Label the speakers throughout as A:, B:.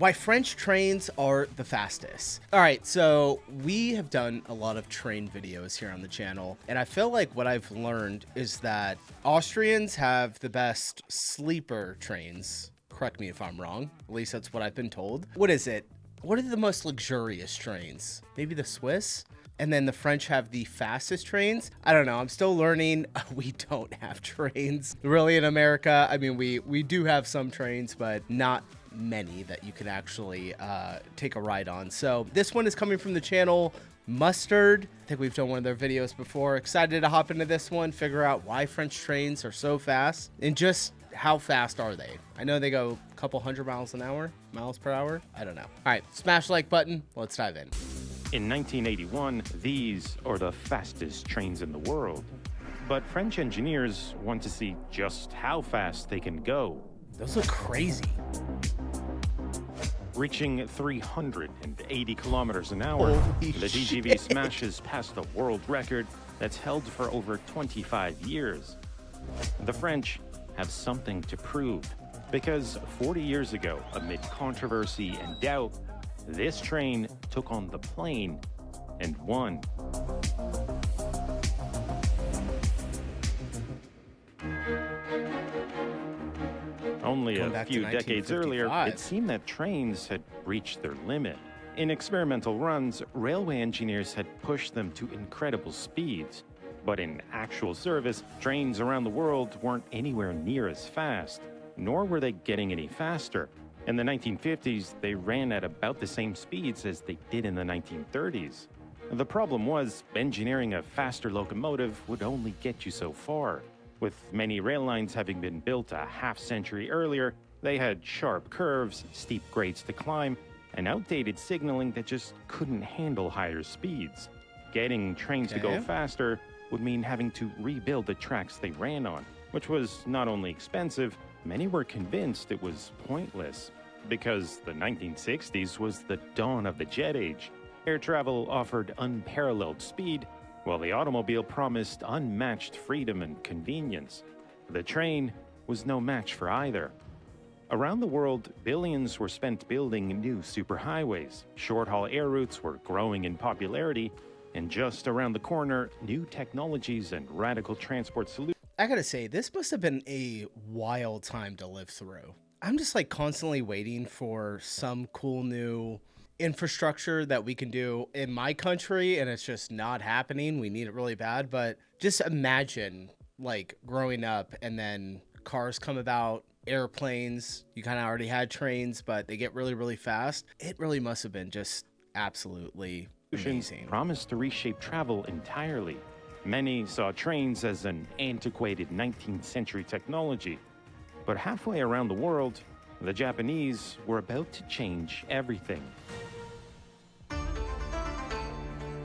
A: Why French trains are the fastest. All right, so we have done a lot of train videos here on the channel, and I feel like what I've learned is that Austrians have the best sleeper trains. Correct me if I'm wrong. At least that's what I've been told. What is it? What are the most luxurious trains? Maybe the Swiss? And then the French have the fastest trains. I don't know. I'm still learning. We don't have trains really in America. I mean, we do have some trains, but not many that you can actually take a ride on. So this one is coming from the channel Mustard. I think we've done one of their videos before. Excited to hop into this one, figure out why French trains are so fast and just how fast are they. I know they go a couple hundred miles per hour. I don't know. All right, smash the like button. Let's dive in.
B: In 1981, these are the fastest trains in the world. But French engineers want to see just how fast they can go.
A: Those look crazy.
B: Reaching 380 kilometers an hour,
A: Holy
B: the TGV
A: shit.
B: smashes past a world record that's held for over 25 years. The French have something to prove, because 40 years ago, amid controversy and doubt, this train took on the plane and won. Only a few decades earlier, it seemed that trains had reached their limit. In experimental runs, railway engineers had pushed them to incredible speeds. But in actual service, trains around the world weren't anywhere near as fast, nor were they getting any faster. In the 1950s, they ran at about the same speeds as they did in the 1930s. The problem was, engineering a faster locomotive would only get you so far. With many rail lines having been built a half-century earlier, they had sharp curves, steep grades to climb, and outdated signaling that just couldn't handle higher speeds. Getting trains to go faster would mean having to rebuild the tracks they ran on, which was not only expensive, many were convinced it was pointless. Because the 1960s was the dawn of the jet age. Air travel offered unparalleled speed, while the automobile promised unmatched freedom and convenience. The train was no match for either. Around the world, billions were spent building new superhighways. Short-haul air routes were growing in popularity, and just around the corner, new technologies and radical transport solutions.
A: I gotta say, this must have been a wild time to live through. I'm just like constantly waiting for some cool new infrastructure that we can do in my country, and it's just not happening. We need it really bad, but just imagine like growing up and then cars come about, airplanes, you kind of already had trains, but they get really, really fast. It really must have been just absolutely amazing.
B: Promised to reshape travel entirely. Many saw trains as an antiquated 19th century technology. But halfway around the world, the Japanese were about to change everything.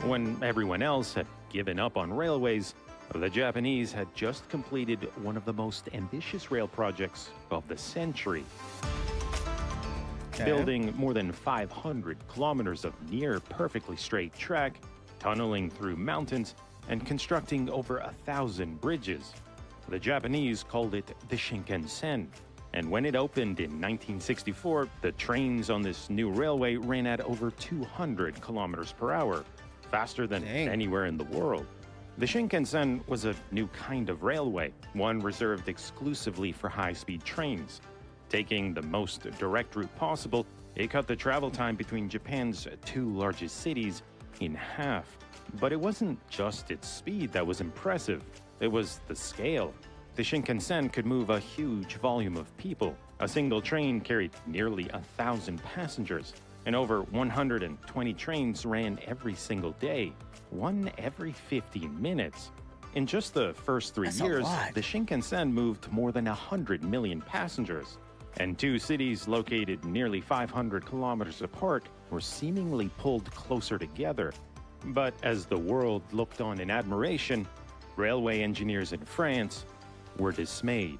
B: When everyone else had given up on railways, the Japanese had just completed one of the most ambitious rail projects of the century. Building more than 500 kilometers of near perfectly straight track, tunneling through mountains, and constructing over 1,000 bridges. The Japanese called it the Shinkansen, and when it opened in 1964, the trains on this new railway ran at over 200 kilometers per hour, faster than anywhere in the world. The Shinkansen was a new kind of railway, one reserved exclusively for high-speed trains. Taking the most direct route possible, it cut the travel time between Japan's two largest cities in half. But it wasn't just its speed that was impressive, it was the scale. The Shinkansen could move a huge volume of people. A single train carried nearly 1,000 passengers, and over 120 trains ran every single day, one every 15 minutes. In just the first 3 years, the Shinkansen moved more than 100 million passengers, and two cities located nearly 500 kilometers apart were seemingly pulled closer together. But as the world looked on in admiration, railway engineers in France were dismayed.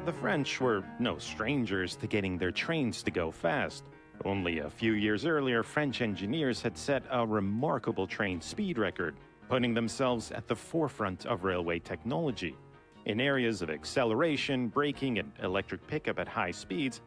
B: The French were no strangers to getting their trains to go fast. Only a few years earlier, French engineers had set a remarkable train speed record, putting themselves at the forefront of railway technology. In areas of acceleration, braking, and electric pickup at high speeds,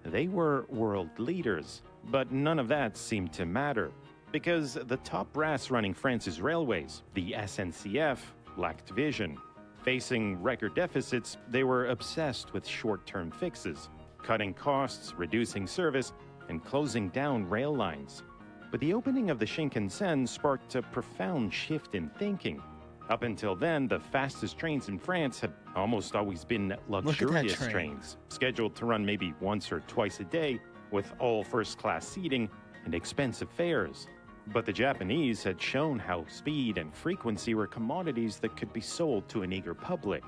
B: they were world leaders. But none of that seemed to matter, because the top brass running France's railways, the SNCF, lacked vision. Facing record deficits, they were obsessed with short-term fixes, cutting costs, reducing service, and closing down rail lines. But the opening of the Shinkansen sparked a profound shift in thinking. Up until then, the fastest trains in France had almost always been luxurious trains, scheduled to run maybe once or twice a day, with all first-class seating and expensive fares. But the Japanese had shown how speed and frequency were commodities that could be sold to an eager public.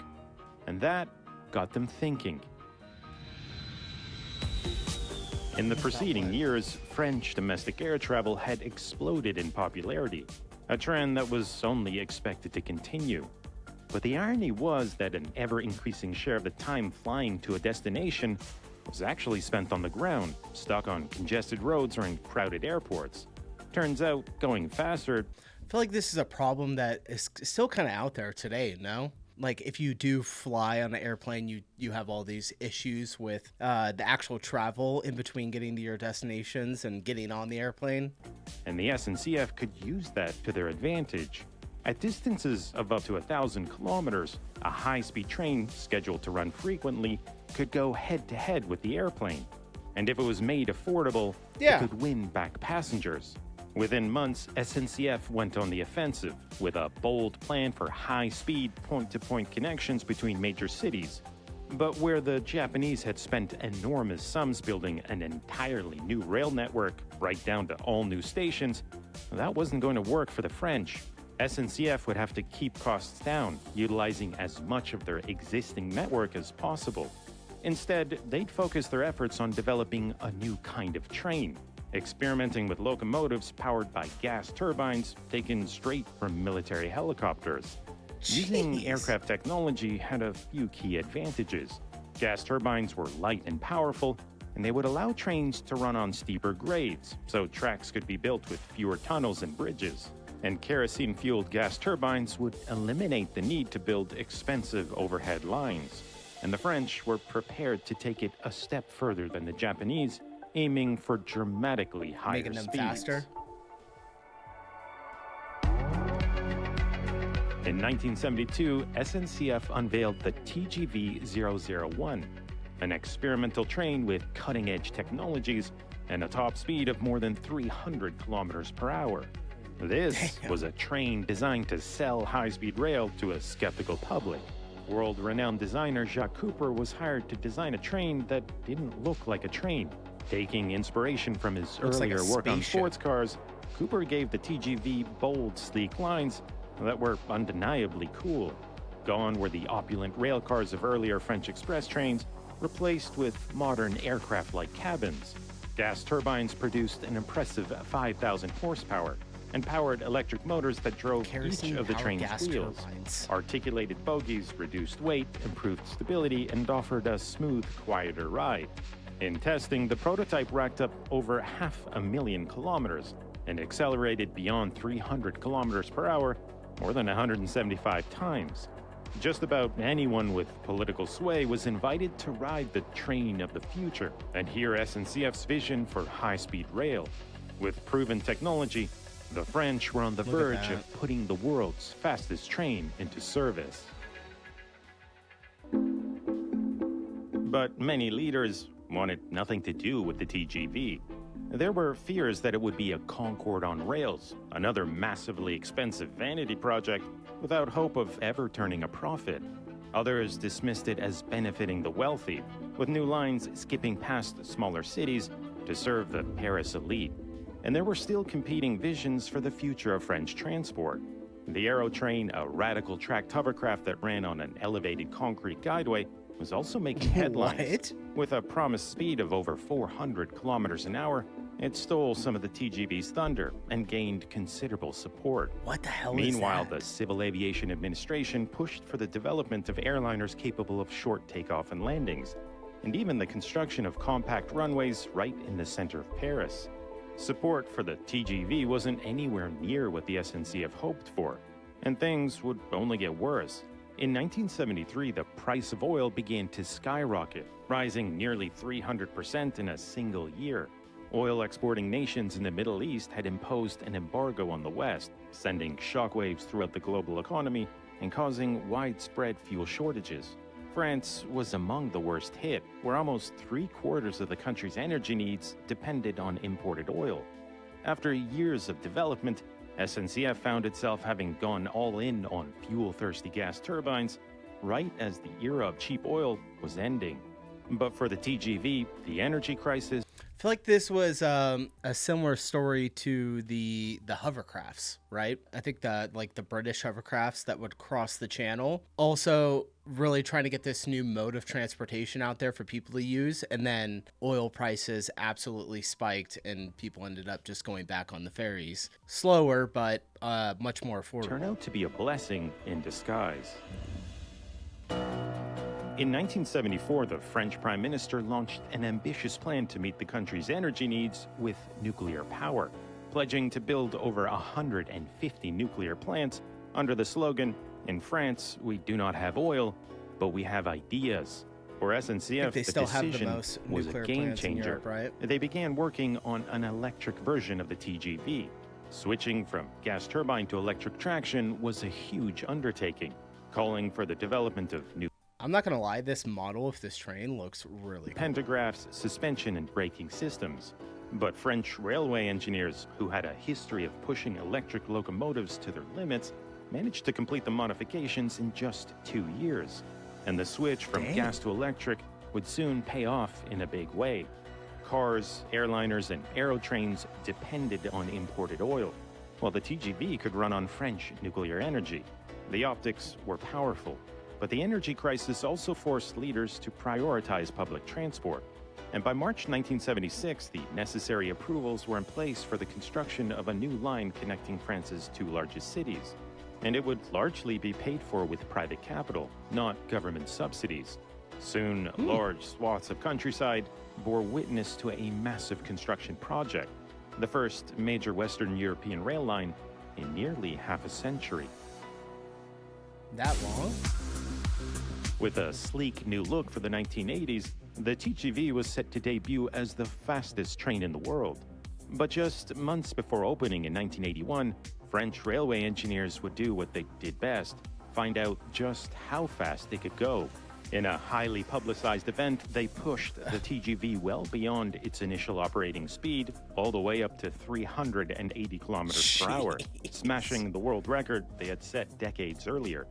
B: And that got them thinking. In the preceding years, French domestic air travel had exploded in popularity, a trend that was only expected to continue. But the irony was that an ever-increasing share of the time flying to a destination was actually spent on the ground, stuck on congested roads or in crowded airports. Turns out, going faster...
A: I feel like this is a problem that is still kind of out there today, no? Like, if you do fly on an airplane, you have all these issues with the actual travel in between getting to your destinations and getting on the airplane.
B: And the SNCF could use that to their advantage. At distances of up to 1,000 kilometers, a high-speed train scheduled to run frequently could go head-to-head with the airplane. And if it was made affordable, it could win back passengers. Within months, SNCF went on the offensive with a bold plan for high-speed point-to-point connections between major cities. But where the Japanese had spent enormous sums building an entirely new rail network, right down to all new stations, that wasn't going to work for the French. SNCF would have to keep costs down, utilizing as much of their existing network as possible. Instead, they'd focus their efforts on developing a new kind of train, experimenting with locomotives powered by gas turbines taken straight from military helicopters. Using aircraft technology had a few key advantages. Gas turbines were light and powerful, and they would allow trains to run on steeper grades, so tracks could be built with fewer tunnels and bridges. And kerosene-fueled gas turbines would eliminate the need to build expensive overhead lines. And the French were prepared to take it a step further than the Japanese, aiming for dramatically higher
A: speeds. Making them faster?
B: In 1972, SNCF unveiled the TGV 001, an experimental train with cutting-edge technologies and a top speed of more than 300 kilometers per hour. This was a train designed to sell high-speed rail to a skeptical public. World-renowned designer Jacques Couper was hired to design a train that didn't look like a train. Taking inspiration from his earlier work on sports cars, Couper gave the TGV bold, sleek lines that were undeniably cool. Gone were the opulent rail cars of earlier French express trains, replaced with modern aircraft-like cabins. Gas turbines produced an impressive 5,000 horsepower and powered electric motors that drove each of the train's wheels. Articulated bogies reduced weight, improved stability, and offered a smooth, quieter ride. In testing, the prototype racked up over 500,000 kilometers and accelerated beyond 300 kilometers per hour more than 175 times. Just about anyone with political sway was invited to ride the train of the future and hear SNCF's vision for high-speed rail. With proven technology, the French were on the verge of putting the world's fastest train into service. But many leaders wanted nothing to do with the TGV. There were fears that it would be a Concorde on rails, another massively expensive vanity project without hope of ever turning a profit. Others dismissed it as benefiting the wealthy, with new lines skipping past smaller cities to serve the Paris elite. And there were still competing visions for the future of French transport. The Aerotrain, a radical tracked hovercraft that ran on an elevated concrete guideway, was also making headlines. With a promised speed of over 400 kilometers an hour, it stole some of the TGV's thunder and gained considerable support.
A: What the hell
B: Meanwhile,
A: is that?
B: the Civil Aviation Administration pushed for the development of airliners capable of short takeoff and landings, and even the construction of compact runways right in the center of Paris. Support for the TGV wasn't anywhere near what the SNCF hoped for, and things would only get worse. In 1973, the price of oil began to skyrocket, rising nearly 300% in a single year. Oil exporting nations in the Middle East had imposed an embargo on the West, sending shockwaves throughout the global economy and causing widespread fuel shortages. France was among the worst hit, where almost 3/4 of the country's energy needs depended on imported oil. After years of development, SNCF found itself having gone all in on fuel-thirsty gas turbines right as the era of cheap oil was ending. But for the TGV, the energy crisis...
A: I feel like this was a similar story to the hovercrafts, right? I think that like the British hovercrafts that would cross the channel, also really trying to get this new mode of transportation out there for people to use, and then oil prices absolutely spiked and people ended up just going back on the ferries. Slower, but much more affordable.
B: Turned out to be a blessing in disguise. In 1974, the French Prime Minister launched an ambitious plan to meet the country's energy needs with nuclear power, pledging to build over 150 nuclear plants under the slogan, "In France, we do not have oil, but we have ideas." For SNCF, the decision was a game changer.
A: Europe, right?
B: They began working on an electric version of the TGV. Switching from gas turbine to electric traction was a huge undertaking, calling for the development of new
A: I'm not going to lie, this model of this train looks really cool.
B: pantographs, suspension, and braking systems. But French railway engineers, who had a history of pushing electric locomotives to their limits, managed to complete the modifications in just 2 years. And the switch from gas to electric would soon pay off in a big way. Cars, airliners, and aerotrains depended on imported oil, while the TGV could run on French nuclear energy. The optics were powerful, but the energy crisis also forced leaders to prioritize public transport. And by March 1976, the necessary approvals were in place for the construction of a new line connecting France's 2 largest cities. And it would largely be paid for with private capital, not government subsidies. Soon, large swaths of countryside bore witness to a massive construction project, the first major Western European rail line in nearly half a century.
A: That long?
B: With a sleek new look for the 1980s, the TGV was set to debut as the fastest train in the world. But just months before opening in 1981, French railway engineers would do what they did best: find out just how fast they could go. In a highly publicized event, they pushed the TGV well beyond its initial operating speed, all the way up to 380 kilometers per hour, smashing the world record they had set decades earlier.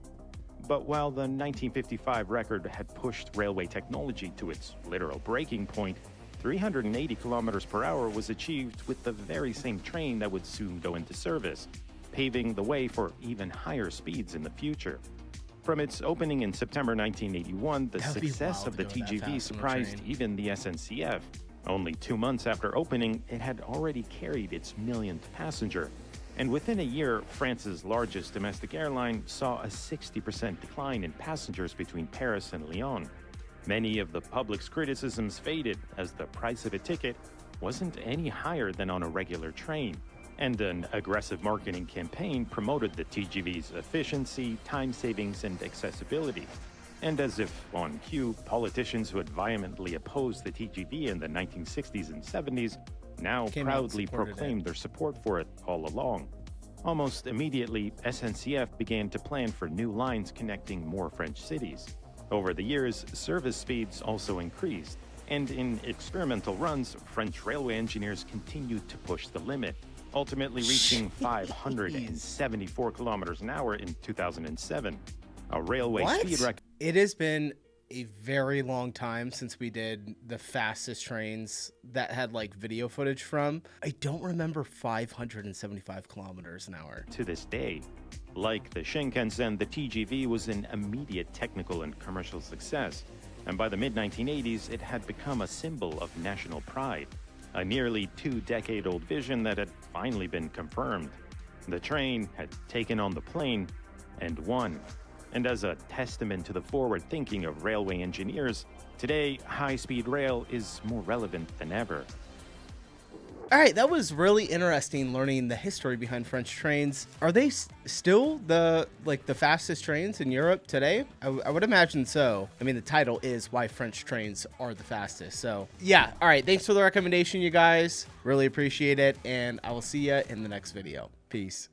B: But while the 1955 record had pushed railway technology to its literal breaking point, 380 kilometers per hour was achieved with the very same train that would soon go into service, paving the way for even higher speeds in the future. From its opening in September 1981, the success of the TGV surprised even the SNCF. Only 2 months after opening, it had already carried its millionth passenger. And within a year, France's largest domestic airline saw a 60% decline in passengers between Paris and Lyon. Many of the public's criticisms faded as the price of a ticket wasn't any higher than on a regular train, and an aggressive marketing campaign promoted the TGV's efficiency, time savings, and accessibility. And as if on cue, politicians who had vehemently opposed the TGV in the 1960s and 70s now proudly proclaimed their support for it all along. Almost immediately, SNCF began to plan for new lines connecting more French cities. Over the years, service speeds also increased, and in experimental runs, French railway engineers continued to push the limit, ultimately reaching 574 kilometers an hour in 2007. A railway speed record.
A: It has been a very long time since we did the fastest trains that had like video footage from. I don't remember 575 kilometers an hour.
B: To this day, like the Shinkansen, the TGV was an immediate technical and commercial success, and by the mid-1980s, it had become a symbol of national pride, a nearly 2-decade-old vision that had finally been confirmed. The train had taken on the plane and won. And as a testament to the forward thinking of railway engineers, today high-speed rail is more relevant than ever.
A: All right, that was really interesting learning the history behind French trains. Are they still the fastest trains in Europe today? I would imagine so. I mean, the title is Why French Trains Are the Fastest. So yeah, all right, thanks for the recommendation, you guys. Really appreciate it, and I will see you in the next video. Peace.